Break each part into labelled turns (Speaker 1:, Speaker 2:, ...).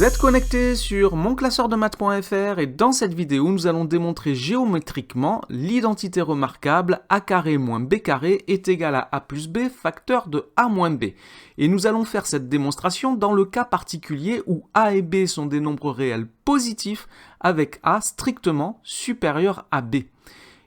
Speaker 1: Vous êtes connecté sur monclasseurdemaths.fr et dans cette vidéo, nous allons démontrer géométriquement l'identité remarquable a carré moins b carré est égal à a plus b facteur de a moins b. Et nous allons faire cette démonstration dans le cas particulier où a et b sont des nombres réels positifs avec a strictement supérieur à b.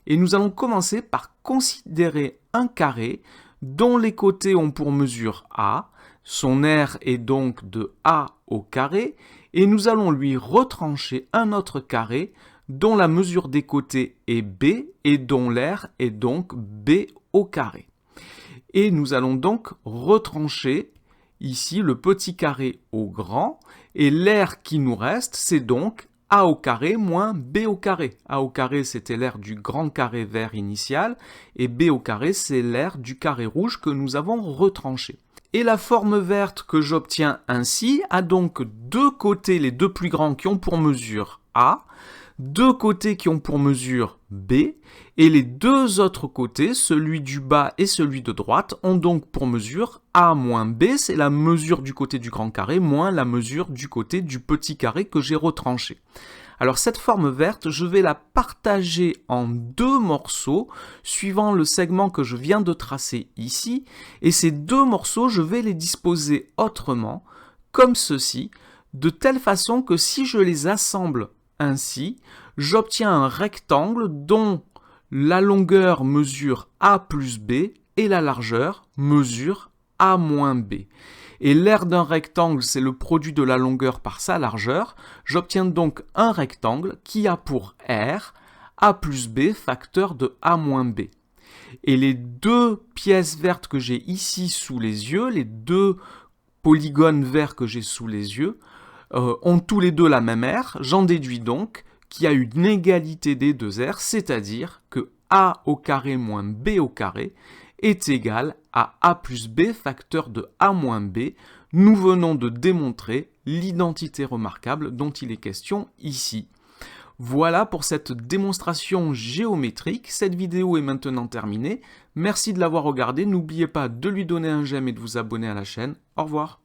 Speaker 1: Et nous allons commencer par considérer un carré dont les côtés ont pour mesure a. Son aire est donc de a au carré, et nous allons lui retrancher un autre carré dont la mesure des côtés est b et dont l'aire est donc b au carré. Et nous allons donc retrancher ici le petit carré au grand, et l'aire qui nous reste, c'est donc a au carré moins b au carré. A au carré, c'était l'aire du grand carré vert initial, et b au carré, c'est l'aire du carré rouge que nous avons retranché. Et la forme verte que j'obtiens ainsi a donc deux côtés, les deux plus grands, qui ont pour mesure a, deux côtés qui ont pour mesure b, et les deux autres côtés, celui du bas et celui de droite, ont donc pour mesure a moins b, c'est la mesure du côté du grand carré, moins la mesure du côté du petit carré que j'ai retranché. Alors cette forme verte, je vais la partager en deux morceaux, suivant le segment que je viens de tracer ici, et ces deux morceaux, je vais les disposer autrement, comme ceci, de telle façon que si je les assemble ainsi, j'obtiens un rectangle dont la longueur mesure a plus b et la largeur mesure a moins b. Et l'aire d'un rectangle, c'est le produit de la longueur par sa largeur. J'obtiens donc un rectangle qui a pour aire a plus b facteur de a moins b. Et les deux pièces vertes que j'ai ici sous les yeux, les deux polygones verts que j'ai sous les yeux, ont tous les deux la même aire. J'en déduis donc qu'il y a une égalité des deux aires, c'est-à-dire que a au carré moins b au carré est égal à a plus b facteur de a moins b. Nous venons de démontrer l'identité remarquable dont il est question ici. Voilà pour cette démonstration géométrique. Cette vidéo est maintenant terminée. Merci de l'avoir regardée. N'oubliez pas de lui donner un j'aime et de vous abonner à la chaîne. Au revoir.